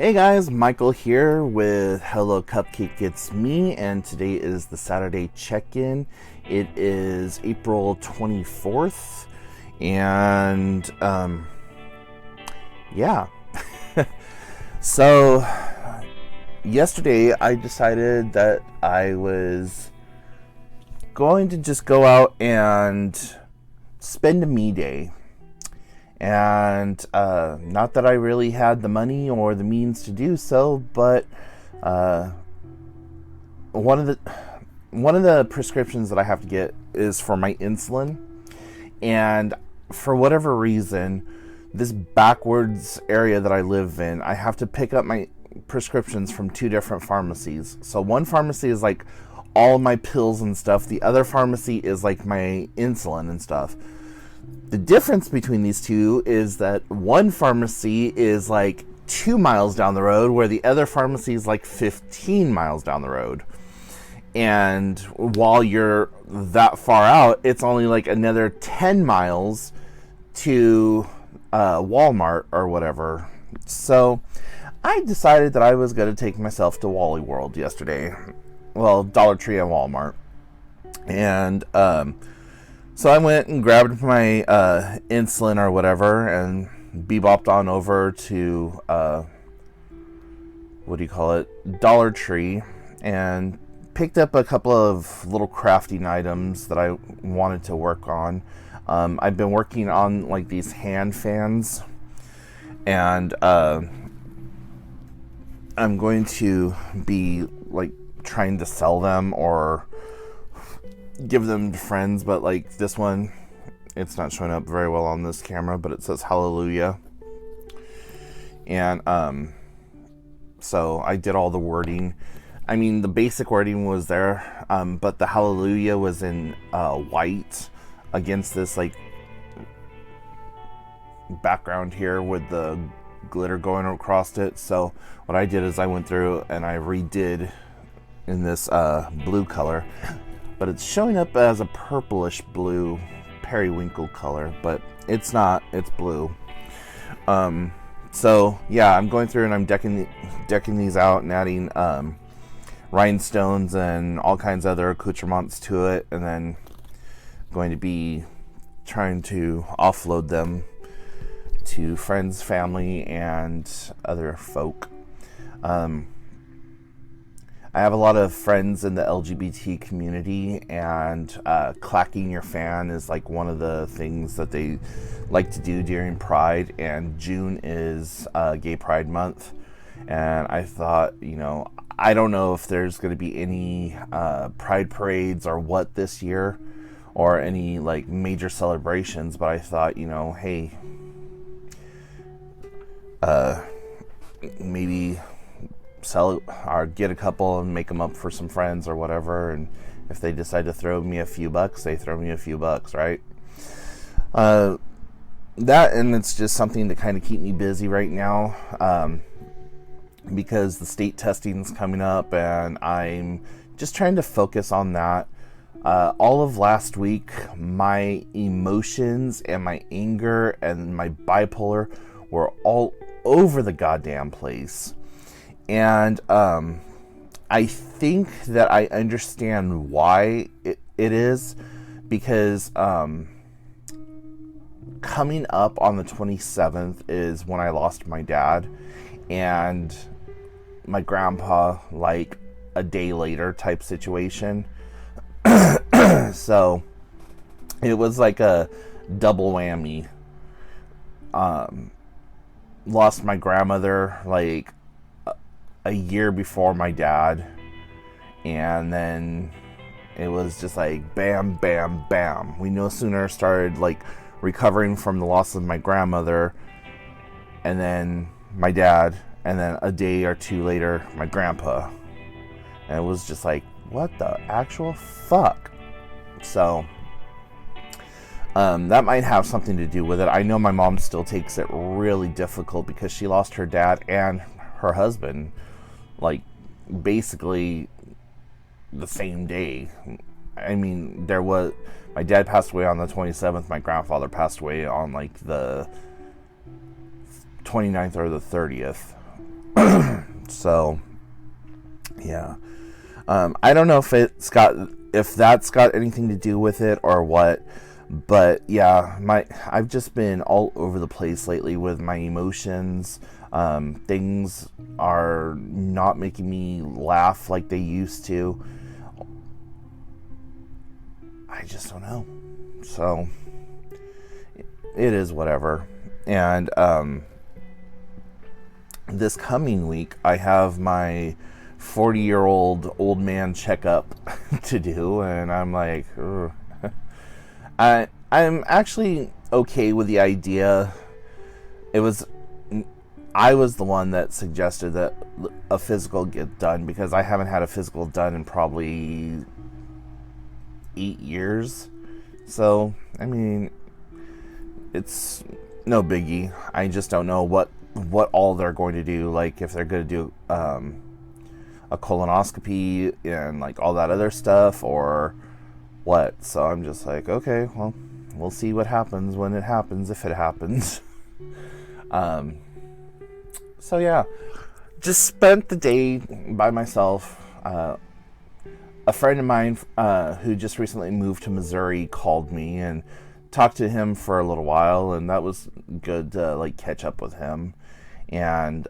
Hey guys, Michael here with Hello Cupcake It's Me, and today is the Saturday check-in. It is April 24th, and yeah. So, yesterday I decided that I was going to just go out and spend a me day. And not that I really had the money or the means to do so, but one of the prescriptions that I have to get is for my insulin, and for whatever reason, this backwards area that I live in, I have to pick up my prescriptions from two different pharmacies. So one pharmacy is like all my pills and stuff. The other pharmacy is like my insulin and stuff. The difference between these two is that one pharmacy is like 2 miles down the road, where the other pharmacy is like 15 miles down the road. And while you're that far out, it's only like another 10 miles to Walmart or whatever. So I decided that I was going to take myself to Wally World yesterday. Well, Dollar Tree and Walmart. And so I went and grabbed my insulin or whatever and bebopped on over to, Dollar Tree, and picked up a couple of little crafting items that I wanted to work on. I've been working on like these hand fans, and I'm going to be like trying to sell them or give them to friends, but like this one, it's not showing up very well on this camera, but it says hallelujah. And so I did all the wording. I mean, the basic wording was there, but the hallelujah was in white against this like background here with the glitter going across it. So what I did is I went through and I redid in this blue color, but it's showing up as a purplish blue periwinkle color, but it's not, it's blue. So yeah, I'm going through and I'm decking these out and adding rhinestones and all kinds of other accoutrements to it, and then going to be trying to offload them to friends, family, and other folk. I have a lot of friends in the LGBT community, and clacking your fan is like one of the things that they like to do during Pride, and June is Gay Pride Month. And I thought, I don't know if there's going to be any Pride parades or what this year, or any like major celebrations, but I thought, hey, maybe sell or get a couple and make them up for some friends or whatever, and if they decide to throw me a few bucks, they throw me a few bucks, right? That, and it's just something to kind of keep me busy right now, because the state testing's coming up, and I'm just trying to focus on that. All of last week, my emotions and my anger and my bipolar were all over the goddamn place. And I think that I understand why it is, because coming up on the 27th is when I lost my dad, and my grandpa like a day later type situation. So it was like a double whammy. Lost my grandmother like a year before my dad, and then it was just like bam, bam, bam. We no sooner started like recovering from the loss of my grandmother, and then my dad, and then a day or two later my grandpa, and it was just like, what the actual fuck? So that might have something to do with it. I know my mom still takes it really difficult because she lost her dad and her husband like basically the same day. I mean, my dad passed away on the 27th, my grandfather passed away on like the 29th or the 30th. So, yeah. I don't know if that's got anything to do with it or what, but yeah, I've just been all over the place lately with my emotions. Things are not making me laugh like they used to. I just don't know. So it is whatever. And this coming week, I have my 40-year-old old man checkup to do, and I'm like, ugh. I'm actually okay with the idea. I was the one that suggested that a physical get done, because I haven't had a physical done in probably 8 years. So, I mean, it's no biggie. I just don't know what all they're going to do. Like, if they're going to do a colonoscopy and like all that other stuff, or what. So I'm just like, okay, well, we'll see what happens when it happens, if it happens. So yeah, just spent the day by myself. A friend of mine who just recently moved to Missouri called me, and talked to him for a little while, and that was good to like catch up with him. And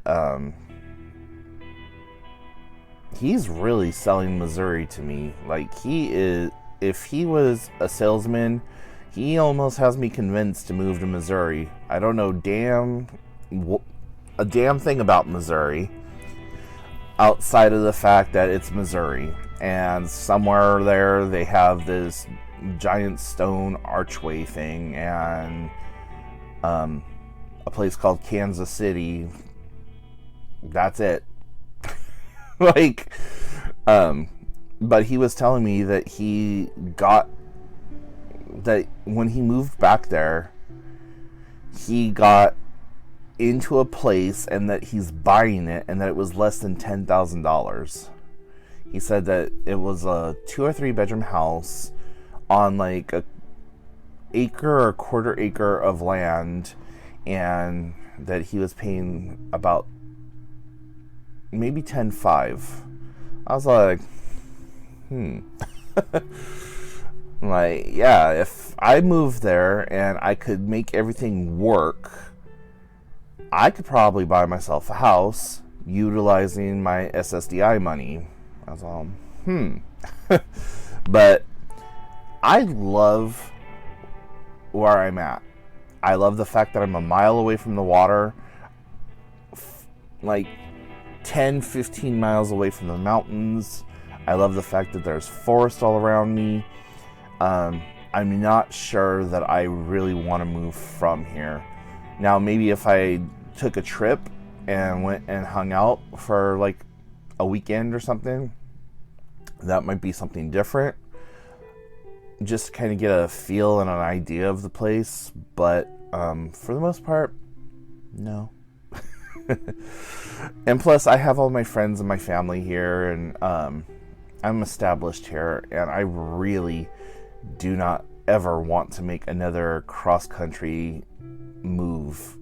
he's really selling Missouri to me. Like, he is, if he was a salesman, he almost has me convinced to move to Missouri. I don't know a damn thing about Missouri outside of the fact that it's Missouri, and somewhere there they have this giant stone archway thing, and a place called Kansas City. That's it. Like, but he was telling me that that when he moved back there, he got into a place, and that he's buying it, and that it was less than $10,000. He said that it was a 2 or 3 bedroom house on like a acre or quarter acre of land, and that he was paying about maybe 10.5. I was like, like, yeah, if I moved there and I could make everything work, I could probably buy myself a house utilizing my SSDI money. I was all, But I love where I'm at. I love the fact that I'm a mile away from the water, like 10, 15 miles away from the mountains. I love the fact that there's forest all around me. I'm not sure that I really want to move from here. Now, maybe if I took a trip and went and hung out for like a weekend or something, that might be something different. Just to kind of get a feel and an idea of the place. But for the most part, no. And plus, I have all my friends and my family here, and I'm established here, and I really do not ever want to make another cross-country move.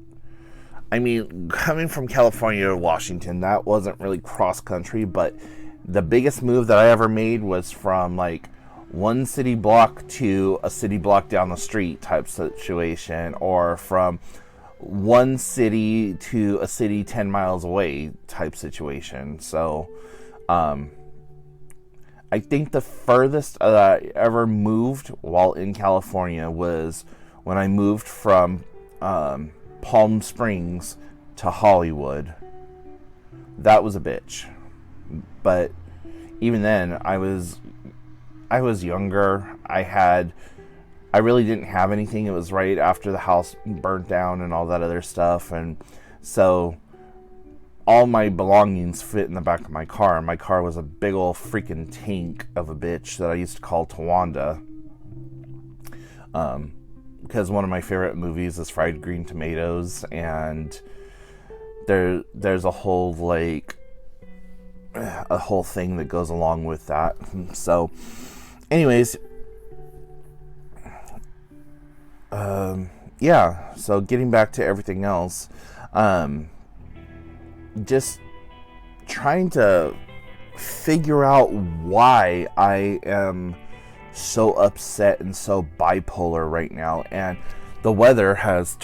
I mean, coming from California to Washington, that wasn't really cross-country, but the biggest move that I ever made was from like one city block to a city block down the street type situation, or from one city to a city 10 miles away type situation. So I think the furthest I ever moved while in California was when I moved from Palm Springs to Hollywood. That was a bitch. But even then, I was younger. I really didn't have anything. It was right after the house burnt down and all that other stuff, and so all my belongings fit in the back of my car. My car was a big old freaking tank of a bitch that I used to call Tawanda, because one of my favorite movies is Fried Green Tomatoes, and there's a whole thing that goes along with that. So anyways, yeah, so getting back to everything else, just trying to figure out why I am so upset and so bipolar right now. And the weather has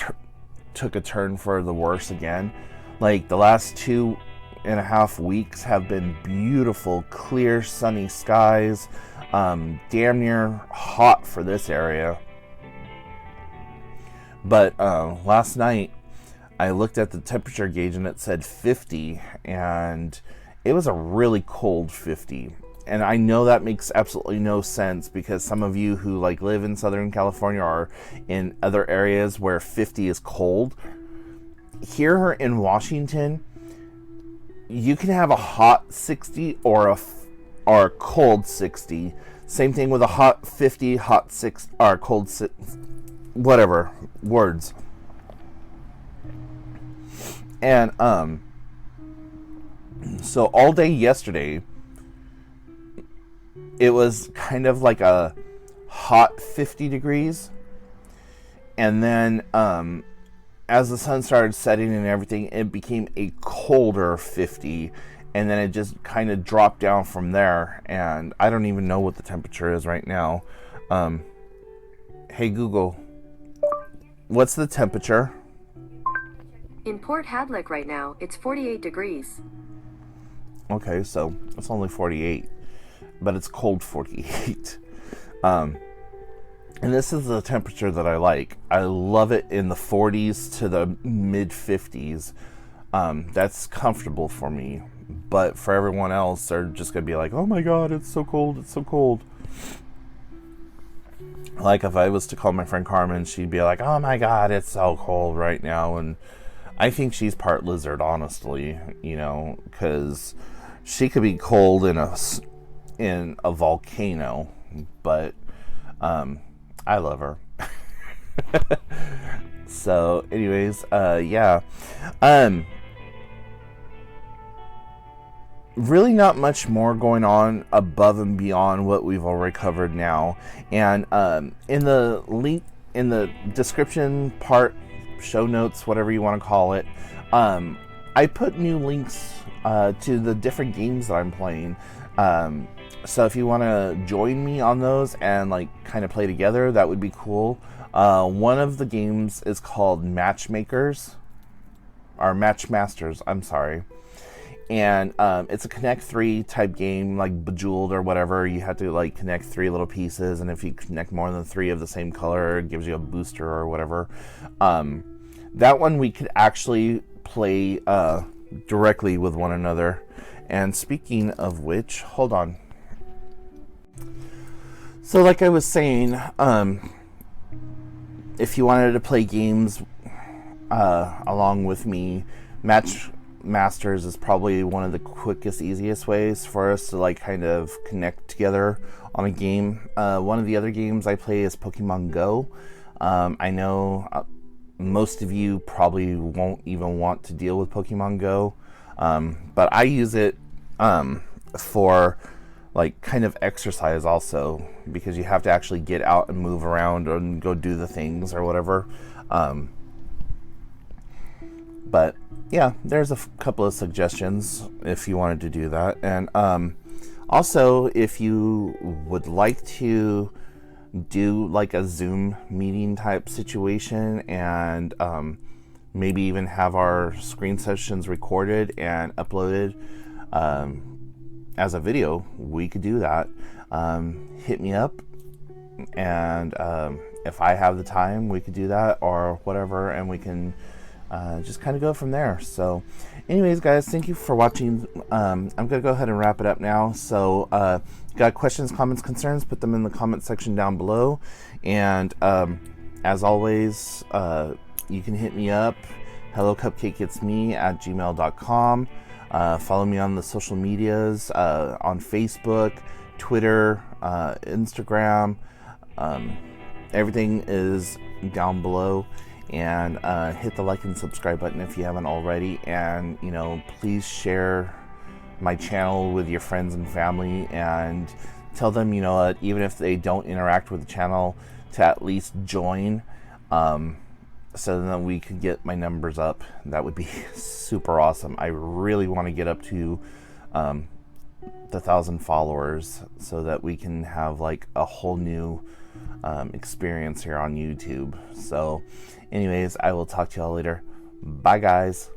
took a turn for the worse again. Like the last 2.5 weeks have been beautiful, clear, sunny skies, damn near hot for this area. But last night I looked at the temperature gauge and it said 50, and it was a really cold 50. And I know that makes absolutely no sense, because some of you who like live in Southern California or in other areas where 50 is cold. Here in Washington, you can have a hot 60 or a cold 60. Same thing with a hot 50, hot 6 or cold 6, whatever words. And so all day yesterday, it was kind of like a hot 50 degrees. And then as the sun started setting and everything, it became a colder 50. And then it just kind of dropped down from there. And I don't even know what the temperature is right now. Hey Google, what's the temperature? In Port Hadlock right now, it's 48 degrees. Okay, so it's only 48. But it's cold 48. And this is the temperature that I like. I love it in the 40s to the mid 50s. That's comfortable for me. But for everyone else, they're just going to be like, oh my God, it's so cold, it's so cold. Like if I was to call my friend Carmen, she'd be like, oh my God, it's so cold right now. And I think she's part lizard, honestly, you know, because she could be cold in a volcano, but I love her. So anyways, yeah, really not much more going on above and beyond what we've already covered now. And in the link in the description part, show notes, whatever you want to call it, I put new links to the different games that I'm playing. So if you want to join me on those and like kind of play together, that would be cool. One of the games is called Matchmakers, or Matchmasters, I'm sorry. And it's a Connect 3 type game, like Bejeweled or whatever. You have to like connect 3 little pieces, and if you connect more than 3 of the same color, it gives you a booster or whatever. That one we could actually play directly with one another. And speaking of which, hold on. So like I was saying, if you wanted to play games along with me, Matchmasters is probably one of the quickest, easiest ways for us to like kind of connect together on a game. One of the other games I play is Pokemon Go. I know most of you probably won't even want to deal with Pokemon Go, but I use it for like kind of exercise also, because you have to actually get out and move around and go do the things or whatever. But yeah, there's a couple of suggestions if you wanted to do that. And also, if you would like to do like a Zoom meeting type situation and maybe even have our screen sessions recorded and uploaded as a video, we could do that. Hit me up, and if I have the time, we could do that or whatever, and we can just kind of go from there. So anyways, guys, thank you for watching. I'm gonna go ahead and wrap it up now. So got questions, comments, concerns, put them in the comment section down below. And as always, you can hit me up, hellocupcakeitsme@gmail.com. Follow me on the social medias, on Facebook, Twitter, Instagram. Everything is down below. And hit the like and subscribe button if you haven't already. And, you know, please share my channel with your friends and family, and tell them, you know, even if they don't interact with the channel, to at least join. so that we could get my numbers up. That would be super awesome. I really want to get up to the 1,000 followers so that we can have like a whole new experience here on YouTube. So anyways, I will talk to y'all later. Bye guys.